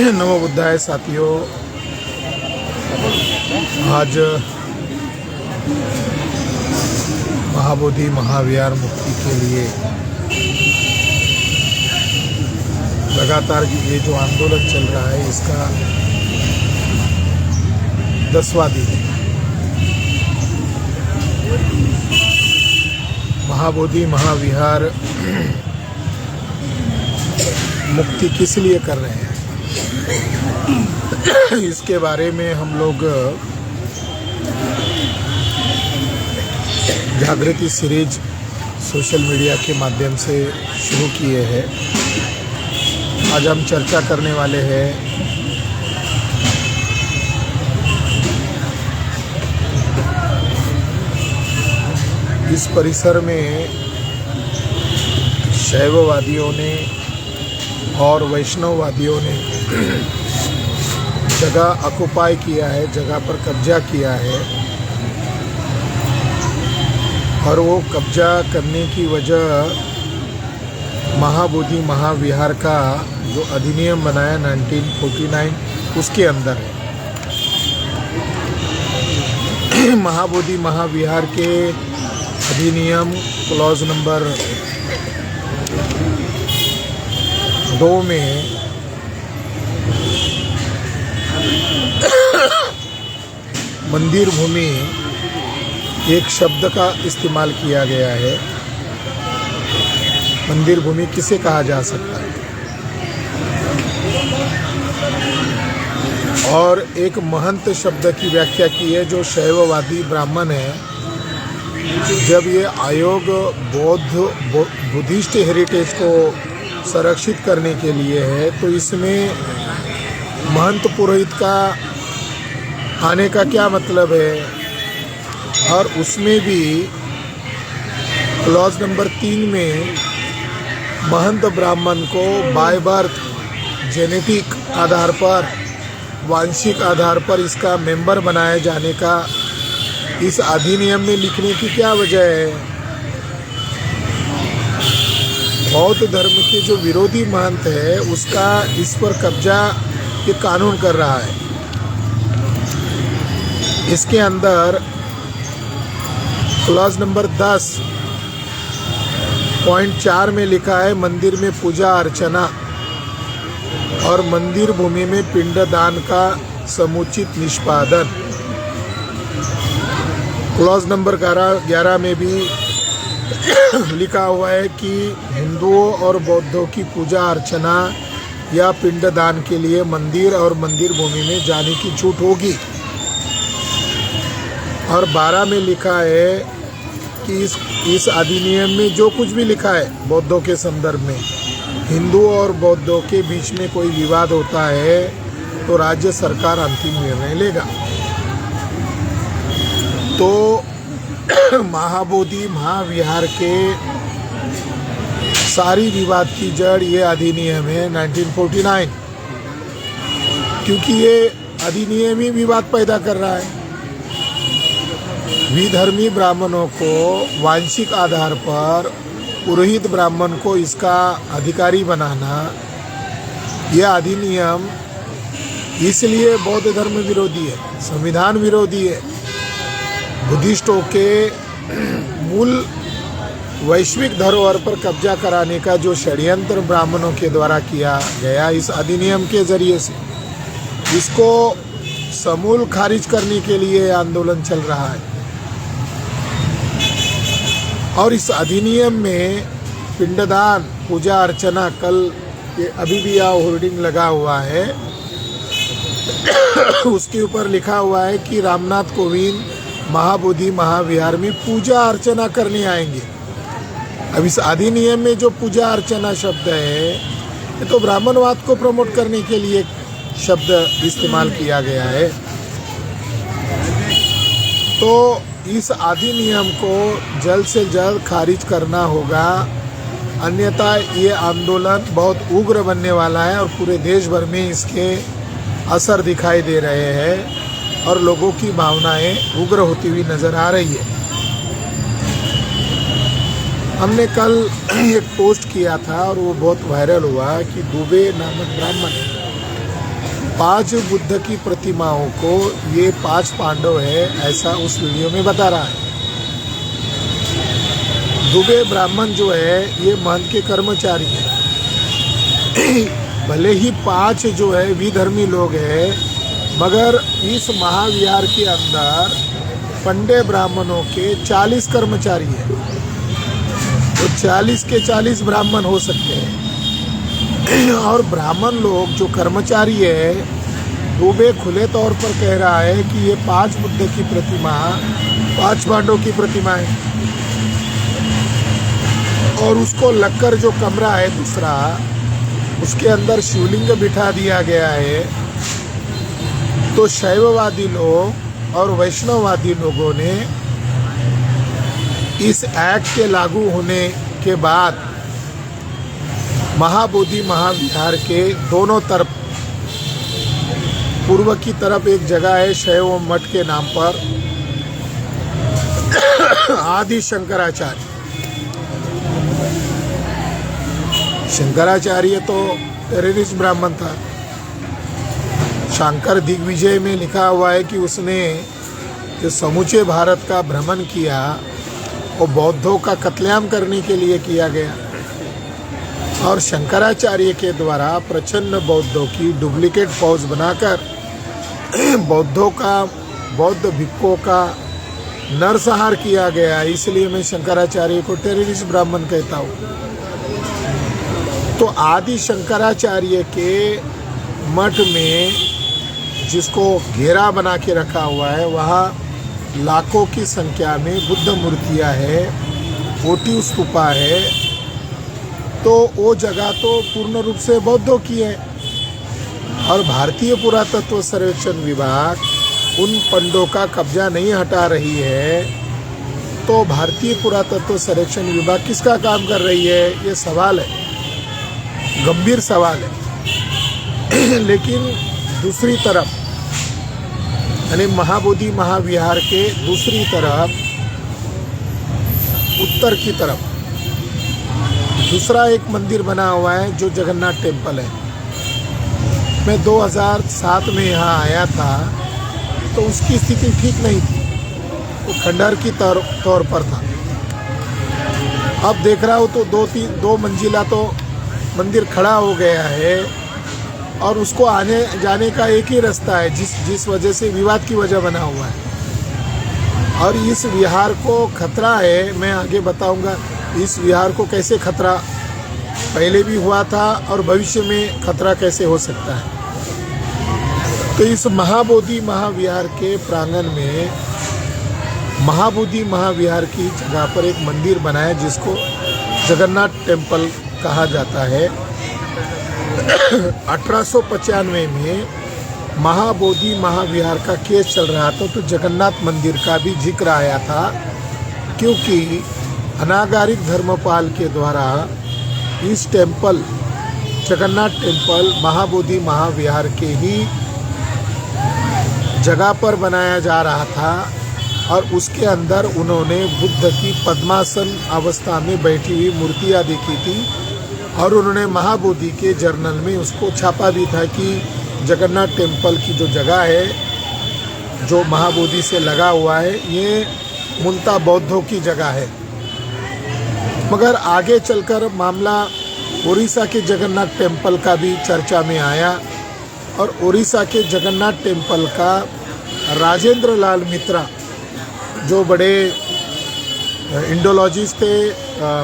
नमो बुद्धाय साथियों, आज महाबोधि महाविहार मुक्ति के लिए लगातार ये जो आंदोलन चल रहा है इसका 10वां दिन है। महाबोधि महाविहार मुक्ति किस लिए कर रहे हैं, इसके बारे में हम लोग जागृति सीरीज सोशल मीडिया के माध्यम से शुरू किए हैं। आज हम चर्चा करने वाले हैं इस परिसर में शैववादियों ने और वैष्णववादियों ने जगह ऑक्युपाई किया है, जगह पर कब्जा किया है और वो कब्जा करने की वजह महाबोधि महाविहार का जो अधिनियम बनाया 1949 उसके अंदर है। महाबोधि महाविहार के अधिनियम क्लॉज नंबर 2 में मंदिर भूमि एक शब्द का इस्तेमाल किया गया है। मंदिर भूमि किसे कहा जा सकता है, और एक महंत शब्द की व्याख्या की है जो शैववादी ब्राह्मण है। जब ये आयोग बुद्धिस्ट हेरिटेज को संरक्षित करने के लिए है तो इसमें महंत पुरोहित का आने का क्या मतलब है, और उसमें भी क्लॉज नंबर 3 में महंत ब्राह्मण को बाय बर्थ जेनेटिक आधार पर, वांशिक आधार पर इसका मेंबर बनाए जाने का इस अधिनियम में लिखने की क्या वजह है। बौद्ध धर्म के जो विरोधी महंत है उसका इस पर कब्जा ये कानून कर रहा है। इसके अंदर क्लॉज नंबर 10.4 में लिखा है मंदिर में पूजा अर्चना और मंदिर भूमि में पिंडदान का समुचित निष्पादन। क्लॉज नंबर 11 में भी लिखा हुआ है कि हिंदुओं और बौद्धों की पूजा अर्चना या पिंडदान के लिए मंदिर और मंदिर भूमि में जाने की छूट होगी। और 12 में लिखा है कि इस अधिनियम में जो कुछ भी लिखा है बौद्धों के संदर्भ में, हिंदुओं और बौद्धों के बीच में कोई विवाद होता है तो राज्य सरकार अंतिम निर्णय लेगा। तो महाबोधि महाविहार के सारी विवाद की जड़ ये अधिनियम है 1949, क्योंकि ये अधिनियम ही विवाद पैदा कर रहा है। विधर्मी ब्राह्मणों को वांशिक आधार पर पुरोहित ब्राह्मण को इसका अधिकारी बनाना, यह अधिनियम इसलिए बौद्ध धर्म विरोधी है, संविधान विरोधी है। बुद्धिस्टों के मूल वैश्विक धरोहर पर कब्जा कराने का जो षड्यंत्र ब्राह्मणों के द्वारा किया गया इस अधिनियम के जरिए से, इसको समूल खारिज करने के लिए आंदोलन चल रहा है। और इस अधिनियम में पिंडदान, पूजा अर्चना, कल ये अभी भी यहाँ होर्डिंग लगा हुआ है उसके ऊपर लिखा हुआ है कि रामनाथ कोविंद महाबोधि महाविहार में पूजा अर्चना करने आएंगे। अब इस अधिनियम में जो पूजा अर्चना शब्द है ये तो ब्राह्मणवाद को प्रमोट करने के लिए शब्द इस्तेमाल किया गया है। तो इस अधिनियम को जल्द से जल्द खारिज करना होगा, अन्यथा ये आंदोलन बहुत उग्र बनने वाला है और पूरे देश भर में इसके असर दिखाई दे रहे हैं और लोगों की भावनाएं उग्र होती हुई नज़र आ रही है। हमने कल एक पोस्ट किया था और वो बहुत वायरल हुआ कि दुबे नामक ब्राह्मण 5 बुद्ध की प्रतिमाओं को ये 5 पांडव है, ऐसा उस वीडियो में बता रहा है। दुबे ब्राह्मण जो है ये महंत के कर्मचारी है। भले ही 5 जो है विधर्मी लोग हैं, मगर इस महाविहार के अंदर पंडे ब्राह्मणों के 40 कर्मचारी हैं, तो 40 के 40 ब्राह्मण हो सकते हैं। और ब्राह्मण लोग जो कर्मचारी है, दुबे खुले तौर पर कह रहा है कि ये 5 बुद्ध की प्रतिमा 5 पांडवों की प्रतिमा है। और उसको लगकर जो कमरा है दूसरा, उसके अंदर शिवलिंग बिठा दिया गया है। तो शैववादी लोग और वैष्णववादी लोगों ने इस एक्ट के लागू होने के बाद महाबोधि महाविहार के दोनों तरफ, पूर्व की तरफ एक जगह है शैव मठ के नाम पर, आदि शंकराचार्य। शंकराचार्य तो टेररिस्ट ब्राह्मण था। शंकर दिग्विजय में लिखा हुआ है कि उसने जो समूचे भारत का भ्रमण किया वो बौद्धों का कत्लेआम करने के लिए किया गया। और शंकराचार्य के द्वारा प्रचंड बौद्धों की डुप्लीकेट फौज बनाकर बौद्धों का, बौद्ध भिक्षुओं का नरसंहार किया गया। इसलिए मैं शंकराचार्य को टेररिस्ट ब्राह्मण कहता हूँ। तो आदि शंकराचार्य के मठ में, जिसको घेरा बना के रखा हुआ है, वहाँ लाखों की संख्या में बुद्ध मूर्तियाँ है, कोटि स्तूपा है। तो वो जगह तो पूर्ण रूप से बौद्धों की है। और भारतीय पुरातत्व सर्वेक्षण विभाग उन पंडों का कब्जा नहीं हटा रही है, तो भारतीय पुरातत्व सर्वेक्षण विभाग किसका काम कर रही है, ये सवाल है, गंभीर सवाल है। लेकिन दूसरी तरफ, यानी महाबोधि महाविहार के दूसरी तरफ, उत्तर की तरफ दूसरा एक मंदिर बना हुआ है जो जगन्नाथ टेम्पल है। मैं 2007 में यहाँ आया था तो उसकी स्थिति ठीक नहीं थी, वो खंडहर की तौर पर था। अब देख रहा हूँ तो 2 मंजिला तो मंदिर खड़ा हो गया है और उसको आने जाने का एक ही रास्ता है, जिस वजह से विवाद की वजह बना हुआ है। और इस विहार को खतरा है, मैं आगे बताऊंगा इस विहार को कैसे खतरा पहले भी हुआ था और भविष्य में खतरा कैसे हो सकता है। तो इस महाबोधि महाविहार के प्रांगण में महाबोधि महाविहार की जगह पर एक मंदिर बना है जिसको जगन्नाथ टेम्पल कहा जाता है। 1895 में महाबोधि महाविहार का केस चल रहा था, तो जगन्नाथ मंदिर का भी जिक्र आया था, क्योंकि अनागारिक धर्मपाल के द्वारा इस टेम्पल, जगन्नाथ टेम्पल महाबोधि महाविहार के ही जगह पर बनाया जा रहा था। और उसके अंदर उन्होंने बुद्ध की पद्मासन अवस्था में बैठी हुई मूर्तियाँ देखी थी और उन्होंने महाबोधि के जर्नल में उसको छापा भी था कि जगन्नाथ टेम्पल की जो जगह है, जो महाबोधि से लगा हुआ है, ये मूलतः बौद्धों की जगह है। मगर आगे चलकर मामला उड़ीसा के जगन्नाथ टेम्पल का भी चर्चा में आया और उड़ीसा के जगन्नाथ टेम्पल का राजेंद्र लाल मित्रा, जो बड़े इंडोलॉजिस्ट थे,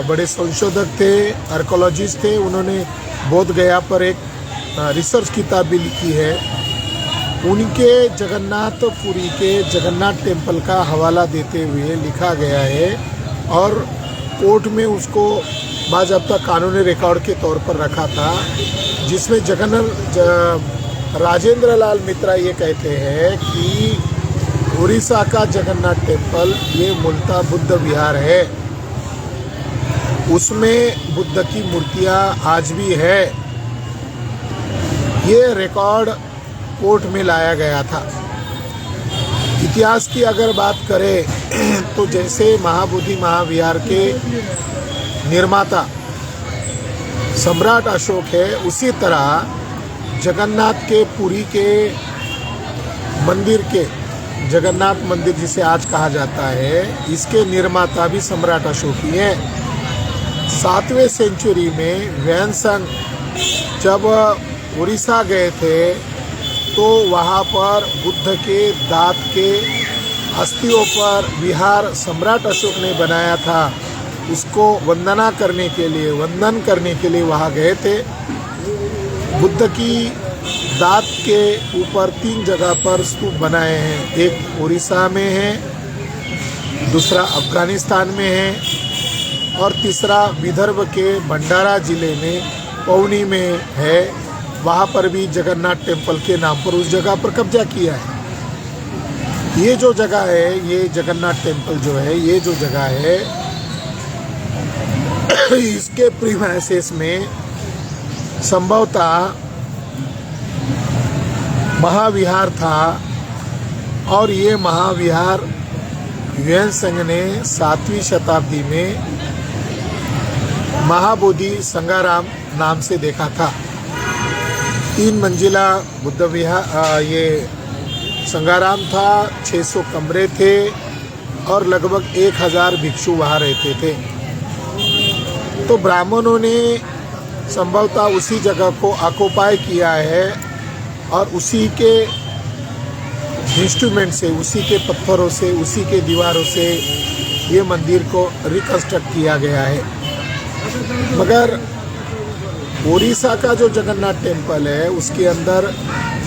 बड़े संशोधक थे, आर्कोलॉजिस्ट थे, उन्होंने बोध गया पर एक रिसर्च किताब भी लिखी है। उनके जगन्नाथपुरी के जगन्नाथ टेम्पल का हवाला देते हुए लिखा गया है और कोर्ट में उसको बाज़ाब्ता कानूनी रिकॉर्ड के तौर पर रखा था, जिसमें राजेंद्र लाल मित्रा ये कहते हैं कि उड़ीसा का जगन्नाथ टेम्पल ये मूलतः बुद्ध विहार है, उसमें बुद्ध की मूर्तियाँ आज भी है। ये रिकॉर्ड कोर्ट में लाया गया था। इतिहास की अगर बात करें तो जैसे महाबोधि महाविहार के निर्माता सम्राट अशोक है, उसी तरह जगन्नाथ के पुरी के मंदिर के जगन्नाथ मंदिर जिसे आज कहा जाता है, इसके निर्माता भी सम्राट अशोक ही हैं। 7वें सेंचुरी में वैनसंग जब उड़ीसा गए थे तो वहाँ पर बुद्ध के दांत के अस्थियों पर विहार सम्राट अशोक ने बनाया था, उसको वंदन करने के लिए वहाँ गए थे। बुद्ध की दांत के ऊपर 3 जगह पर स्तूप बनाए हैं, एक उड़ीसा में है, दूसरा अफगानिस्तान में है और तीसरा विदर्भ के भंडारा जिले में पौनी में है। वहाँ पर भी जगन्नाथ टेम्पल के नाम पर उस जगह पर कब्जा किया है। ये जो जगह है, ये जगन्नाथ टेम्पल जो है, ये जो जगह है इसके प्रीमाइसेस में संभवतः महाविहार था और ये महाविहार वैनसंग ने 7वीं शताब्दी में महाबोधि संगाराम नाम से देखा था। 3 मंजिला बुद्ध विहार ये संगाराम था, 600 कमरे थे और लगभग 1000 भिक्षु वहाँ रहते थे। तो ब्राह्मणों ने संभवतः उसी जगह को ऑक्युपाई किया है और उसी के इंस्ट्रूमेंट से, उसी के पत्थरों से, उसी के दीवारों से ये मंदिर को रिकंस्ट्रक्ट किया गया है। मगर उड़ीसा का जो जगन्नाथ टेम्पल है उसके अंदर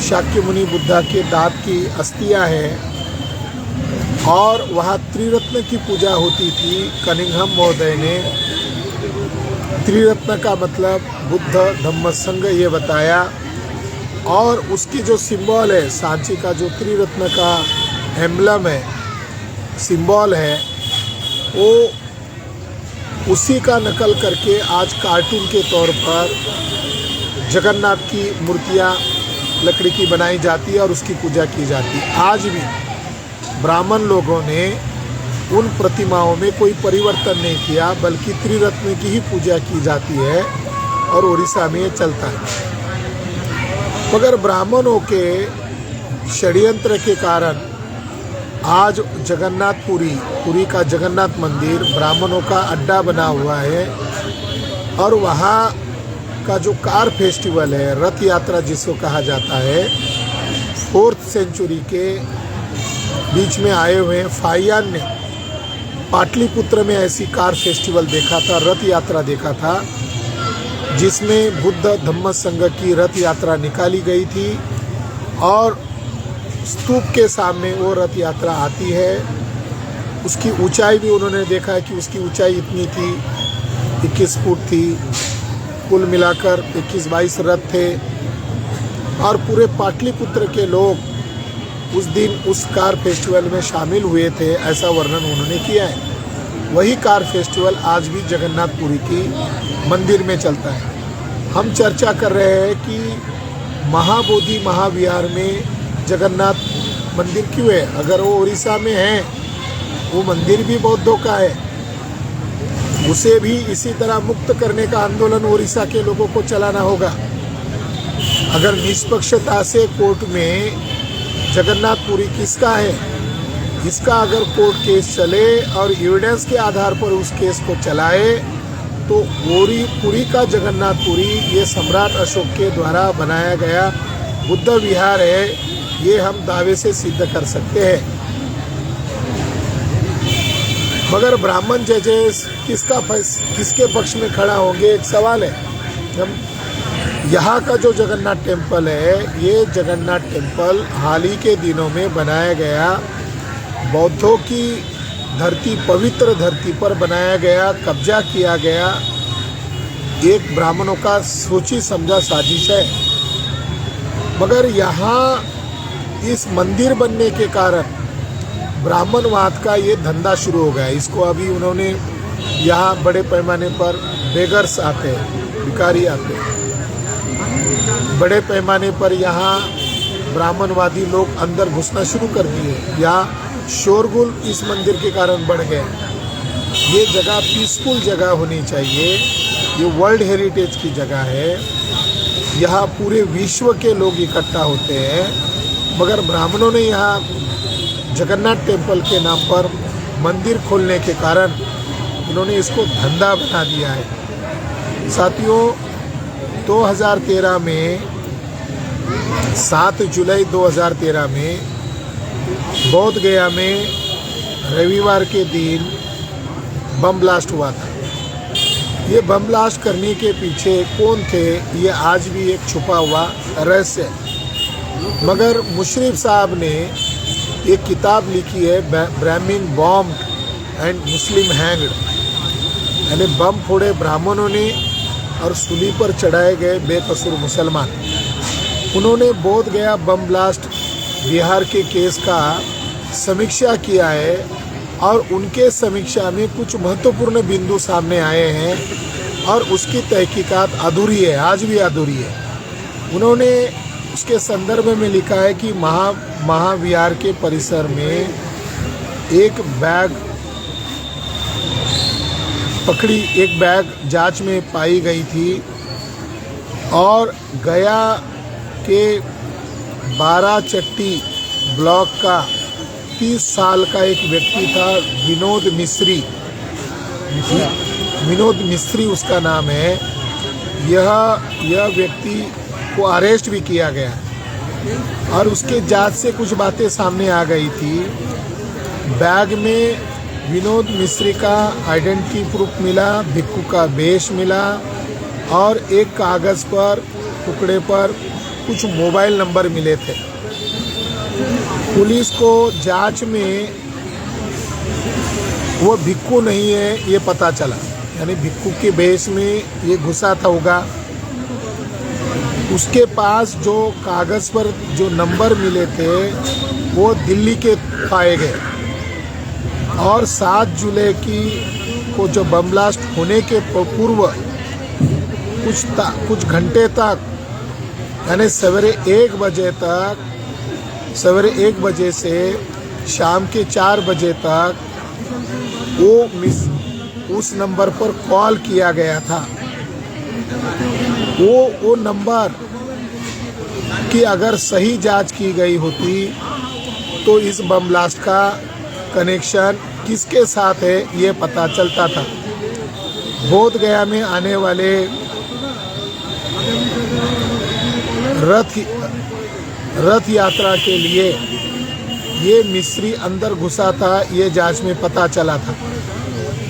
शाक्यमुनि बुद्धा के दांत की अस्थियां हैं और वहाँ त्रिरत्न की पूजा होती थी। कनिंघम महोदय ने त्रिरत्न का मतलब बुद्ध धम्म संघ ये बताया और उसकी जो सिंबल है, सांची का जो त्रिरत्न का एम्बलम है, सिंबल है, वो उसी का नकल करके आज कार्टून के तौर पर जगन्नाथ की मूर्तियाँ लकड़ी की बनाई जाती है और उसकी पूजा की जाती है। आज भी ब्राह्मण लोगों ने उन प्रतिमाओं में कोई परिवर्तन नहीं किया, बल्कि त्रिरत्न की ही पूजा की जाती है और उड़ीसा में ये चलता है। मगर ब्राह्मणों के षड्यंत्र के कारण आज पुरी का जगन्नाथ मंदिर ब्राह्मणों का अड्डा बना हुआ है और वहाँ का जो कार फेस्टिवल है, रथ यात्रा जिसको कहा जाता है, 4th सेंचुरी के बीच में आए हुए फाहियान ने पाटलिपुत्र में ऐसी कार फेस्टिवल देखा था, रथ यात्रा देखा था, जिसमें बुद्ध धम्म संघ की रथ यात्रा निकाली गई थी और स्तूप के सामने वो रथ यात्रा आती है। उसकी ऊंचाई भी उन्होंने देखा है कि उसकी ऊंचाई इतनी थी, 21 फुट थी। कुल मिलाकर 21-22 रथ थे और पूरे पाटलिपुत्र के लोग उस दिन उस कार फेस्टिवल में शामिल हुए थे, ऐसा वर्णन उन्होंने किया है। वही कार फेस्टिवल आज भी जगन्नाथपुरी की मंदिर में चलता है। हम चर्चा कर रहे हैं कि महाबोधि महाविहार में जगन्नाथ मंदिर क्यों है। अगर वो उड़ीसा में है, वो मंदिर भी बौद्धों का है, उसे भी इसी तरह मुक्त करने का आंदोलन उड़ीसा के लोगों को चलाना होगा। अगर निष्पक्षता से कोर्ट में जगन्नाथपुरी किसका है, इसका अगर कोर्ट केस चले और एविडेंस के आधार पर उस केस को चलाए तो पुरी का जगन्नाथपुरी ये सम्राट अशोक के द्वारा बनाया गया बुद्ध विहार है, ये हम दावे से सिद्ध कर सकते हैं। मगर ब्राह्मण जजेस किसके पक्ष में खड़ा होंगे, एक सवाल है। हम यहाँ का जो जगन्नाथ टेम्पल है, ये जगन्नाथ टेम्पल हाल ही के दिनों में बनाया गया, बौद्धों की धरती, पवित्र धरती पर बनाया गया, कब्जा किया गया एक ब्राह्मणों का सोची समझा साजिश है। मगर यहाँ इस मंदिर बनने के कारण ब्राह्मणवाद का ये धंधा शुरू हो गया। इसको अभी उन्होंने यहाँ बड़े पैमाने पर बेगर्स आते हैं, भिखारी आते हैं, बड़े पैमाने पर यहाँ ब्राह्मणवादी लोग अंदर घुसना शुरू कर दिए। यहाँ शोरगुल इस मंदिर के कारण बढ़ गए। ये जगह पीसफुल जगह होनी चाहिए, ये वर्ल्ड हेरिटेज की जगह है। यहाँ पूरे विश्व के लोग इकट्ठा होते हैं, मगर ब्राह्मणों ने यहाँ जगन्नाथ टेम्पल के नाम पर मंदिर खोलने के कारण इन्होंने इसको धंधा बना दिया है। साथियों, 2013 में 7 जुलाई 2013 में बोध गया में रविवार के दिन बम ब्लास्ट हुआ था। ये बम ब्लास्ट करने के पीछे कौन थे, ये आज भी एक छुपा हुआ रहस्य है। मगर मुशर्रफ साहब ने एक किताब लिखी है, ब्राह्मण बॉम्ब एंड मुस्लिम हैंग्ड, यानी बम फोड़े ब्राह्मणों ने और सूली पर चढ़ाए गए बेकसूर मुसलमान। उन्होंने बोध गया बम ब्लास्ट बिहार के केस का समीक्षा किया है और उनके समीक्षा में कुछ महत्वपूर्ण बिंदु सामने आए हैं और उसकी तहकीकात अधूरी है, आज भी अधूरी है। उन्होंने उसके संदर्भ में लिखा है कि महाविहार के परिसर में एक बैग जांच में पाई गई थी और गया के 12 चट्टी ब्लॉक का 30 साल का एक व्यक्ति था, विनोद मिस्त्री उसका नाम है। यह व्यक्ति को अरेस्ट भी किया गया और उसके जांच से कुछ बातें सामने आ गई थी। बैग में विनोद मिस्त्री का आइडेंटिटी प्रूफ मिला, भिक्खू का वेश मिला और एक कागज़ पर टुकड़े पर कुछ मोबाइल नंबर मिले थे। पुलिस को जांच में वो भिक्खू नहीं है ये पता चला, यानी भिक्खू के वेश में ये घुसा था होगा। उसके पास जो कागज़ पर जो नंबर मिले थे वो दिल्ली के पाए गए और 7 जुलाई को जो बम ब्लास्ट होने के पूर्व कुछ घंटे तक, यानी सवेरे 1 बजे से शाम के 4 बजे तक उस नंबर पर कॉल किया गया था। वो नंबर की अगर सही जांच की गई होती तो इस बम ब्लास्ट का कनेक्शन किसके साथ है ये पता चलता था। बोध गया में आने वाले रथ यात्रा के लिए ये मिस्री अंदर घुसा था, ये जांच में पता चला था।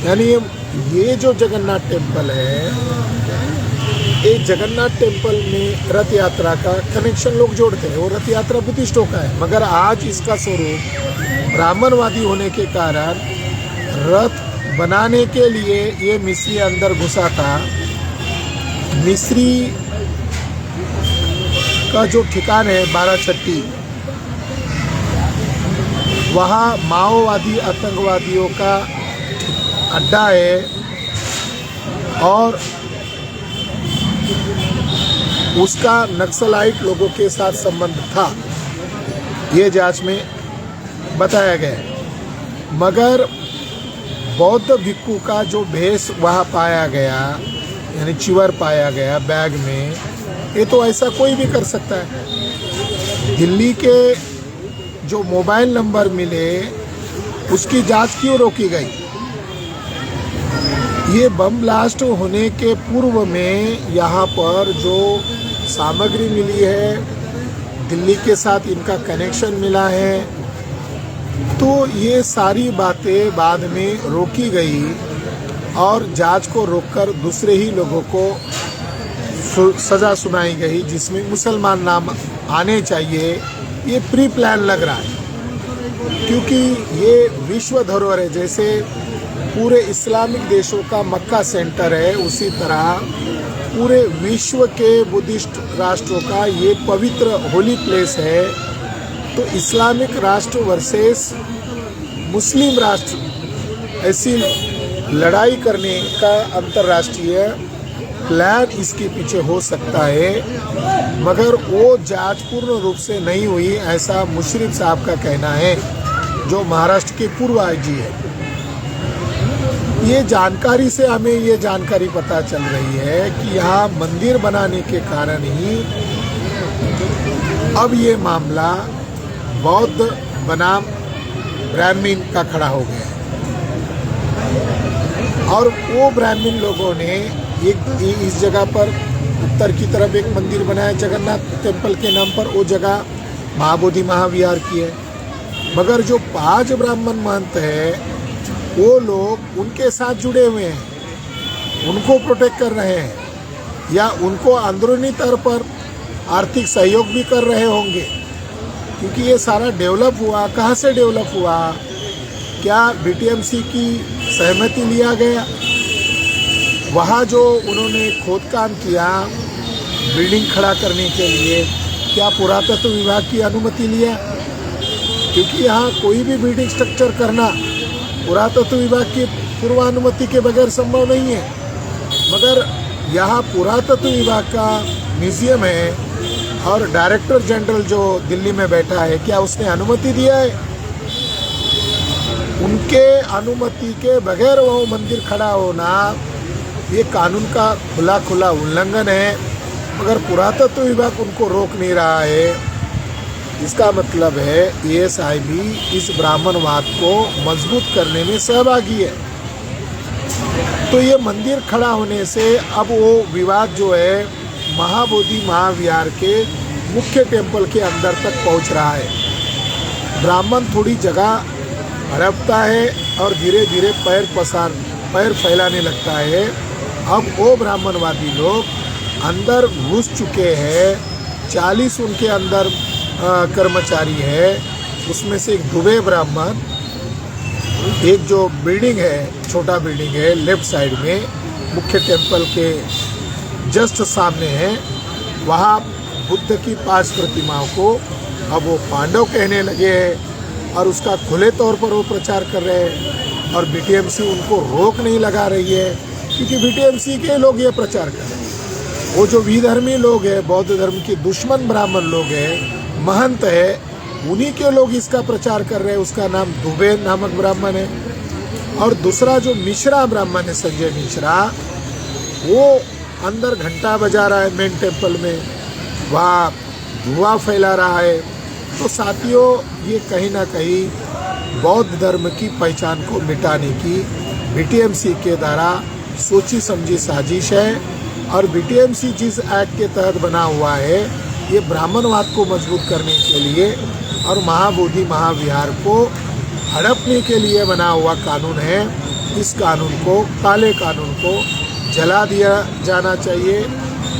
यानी ये जो जगन्नाथ टेम्पल है, ये जगन्नाथ टेम्पल में रथ यात्रा का कनेक्शन लोग जोड़ते हैं। वो रथ यात्रा बुद्धिस्टों का है, मगर आज इसका स्वरूप ब्राह्मणवादी होने के कारण रथ बनाने के लिए ये मिस्री अंदर घुसा था। मिस्री का जो ठिकान है 12 चट्टी, वहाँ माओवादी आतंकवादियों का अड्डा है और उसका नक्सलाइट लोगों के साथ संबंध था, ये जांच में बताया गया। मगर बौद्ध भिक्खू का जो भेष वहाँ पाया गया, यानी चिवर पाया गया बैग में, ये तो ऐसा कोई भी कर सकता है। दिल्ली के जो मोबाइल नंबर मिले उसकी जांच क्यों रोकी गई? ये बम ब्लास्ट होने के पूर्व में यहाँ पर जो सामग्री मिली है, दिल्ली के साथ इनका कनेक्शन मिला है, तो ये सारी बातें बाद में रोकी गई और जांच को रोककर दूसरे ही लोगों को सज़ा सुनाई गई, जिसमें मुसलमान नाम आने चाहिए। ये प्री प्लान लग रहा है, क्योंकि ये विश्व धरोहर है। जैसे पूरे इस्लामिक देशों का मक्का सेंटर है, उसी तरह पूरे विश्व के बुद्धिस्ट राष्ट्रों का ये पवित्र होली प्लेस है। तो इस्लामिक राष्ट्र वर्सेस मुस्लिम राष्ट्र, ऐसी लड़ाई करने का अंतर्राष्ट्रीय प्लान इसके पीछे हो सकता है, मगर वो जांच पूर्ण रूप से नहीं हुई, ऐसा मुशर्रफ साहब का कहना है, जो महाराष्ट्र के पूर्व आईजी है। ये जानकारी से हमें ये जानकारी पता चल रही है कि यहाँ मंदिर बनाने के कारण ही अब ये मामला बौद्ध बनाम ब्राह्मण का खड़ा हो गया है। और वो ब्राह्मण लोगों ने इस जगह पर उत्तर की तरफ एक मंदिर बनाया जगन्नाथ टेम्पल के नाम पर, वो जगह महाबोधि महाविहार की है। मगर जो 5 ब्राह्मण महंत है वो लोग उनके साथ जुड़े हुए हैं, उनको प्रोटेक्ट कर रहे हैं या उनको अंदरूनी तौर पर आर्थिक सहयोग भी कर रहे होंगे, क्योंकि ये सारा डेवलप हुआ कहाँ से डेवलप हुआ? क्या बीटीएमसी की सहमति लिया गया? वहाँ जो उन्होंने खोदकाम किया बिल्डिंग खड़ा करने के लिए, क्या पुरातत्व विभाग की अनुमति लिया? क्योंकि यहाँ कोई भी बिल्डिंग स्ट्रक्चर करना पुरातत्व विभाग की पूर्वानुमति के बगैर संभव नहीं है। मगर यहाँ पुरातत्व विभाग का म्यूजियम है और डायरेक्टर जनरल जो दिल्ली में बैठा है, क्या उसने अनुमति दिया है? उनके अनुमति के बगैर वो मंदिर खड़ा होना ये कानून का खुला उल्लंघन है। मगर पुरातत्व विभाग उनको रोक नहीं रहा है। इसका मतलब है एएसआई भी इस ब्राह्मणवाद को मजबूत करने में सहभागी है। तो ये मंदिर खड़ा होने से अब वो विवाद जो है महाबोधि महाविहार के मुख्य टेम्पल के अंदर तक पहुंच रहा है। ब्राह्मण थोड़ी जगह हड़पता है और धीरे धीरे पैर फैलाने लगता है। अब वो ब्राह्मणवादी लोग अंदर घुस चुके हैं। 40 उनके अंदर कर्मचारी है, उसमें से एक दुबे ब्राह्मण, एक जो बिल्डिंग है छोटा बिल्डिंग है लेफ्ट साइड में मुख्य टेम्पल के जस्ट सामने है, वहाँ बुद्ध की 5 प्रतिमाओं को अब वो पांडव कहने लगे हैं और उसका खुले तौर पर वो प्रचार कर रहे हैं। और बीटीएमसी उनको रोक नहीं लगा रही है, क्योंकि बीटीएमसी के लोग ये प्रचार कर रहे हैं। वो जो विधर्मी लोग हैं, बौद्ध धर्म के दुश्मन ब्राह्मण लोग हैं, महंत है, उन्हीं के लोग इसका प्रचार कर रहे हैं। उसका नाम दुबे नामक ब्राह्मण है। और दूसरा जो मिश्रा ब्राह्मण है, संजय मिश्रा, वो अंदर घंटा बजा रहा है मेन टेम्पल में, वहाँ धुआं फैला रहा है। तो साथियों, ये कहीं ना कहीं बौद्ध धर्म की पहचान को मिटाने की बीटीएमसी के द्वारा सोची समझी साजिश है। और बीटीएमसी जिस एक्ट के तहत बना हुआ है, ये ब्राह्मणवाद को मजबूत करने के लिए और महाबोधि महाविहार को हड़पने के लिए बना हुआ कानून है। इस कानून को, काले कानून को जला दिया जाना चाहिए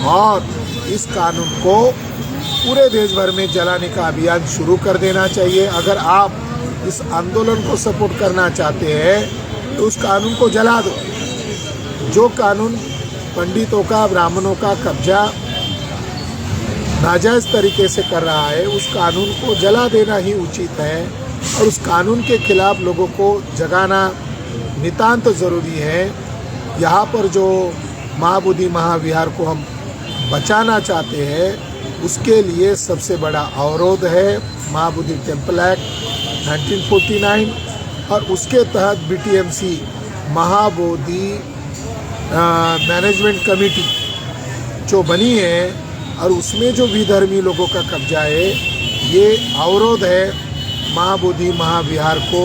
और इस कानून को पूरे देश भर में जलाने का अभियान शुरू कर देना चाहिए। अगर आप इस आंदोलन को सपोर्ट करना चाहते हैं तो उस कानून को जला दो। जो कानून पंडितों का, ब्राह्मणों का कब्जा नाजायज़ तरीके से कर रहा है, उस कानून को जला देना ही उचित है। और उस कानून के खिलाफ लोगों को जगाना नितांत ज़रूरी है। यहाँ पर जो महाबोधि महाविहार को हम बचाना चाहते हैं, उसके लिए सबसे बड़ा अवरोध है महाबोधि टेम्पल एक्ट 1949 और उसके तहत बीटीएमसी महाबोधि मैनेजमेंट कमेटी जो बनी है और उसमें जो विधर्मी लोगों का कब्जा है, ये अवरोध है महाबोधि महाविहार को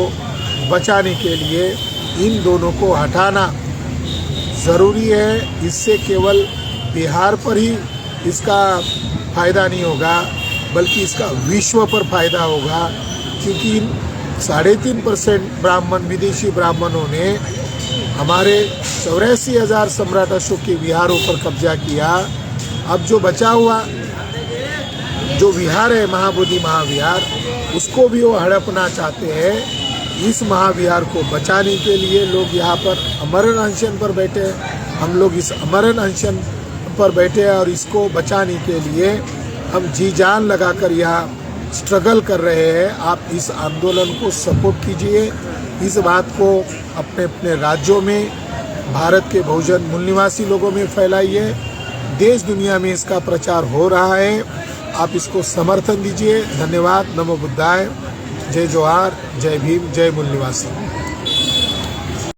बचाने के लिए। इन दोनों को हटाना ज़रूरी है। इससे केवल बिहार पर ही इसका फ़ायदा नहीं होगा, बल्कि इसका विश्व पर फ़ायदा होगा, क्योंकि 3.5% ब्राह्मण, विदेशी ब्राह्मणों ने हमारे 84,000 सम्राट अशोक के विहारों पर कब्जा किया। अब जो बचा हुआ जो विहार है महाबोधि महाविहार, उसको भी वो हड़पना चाहते हैं। इस महाविहार को बचाने के लिए लोग यहाँ पर अमरण अनशन पर बैठे हैं। हम लोग इस अमरण अनशन पर बैठे हैं और इसको बचाने के लिए हम जी जान लगाकर यहाँ स्ट्रगल कर रहे हैं। आप इस आंदोलन को सपोर्ट कीजिए, इस बात को अपने अपने राज्यों में, भारत के बहुजन मूल निवासी लोगों में फैलाइए। देश दुनिया में इसका प्रचार हो रहा है, आप इसको समर्थन दीजिए। धन्यवाद। नमो बुद्धाय। जय जोहार, जय भीम, जय मूल निवासी।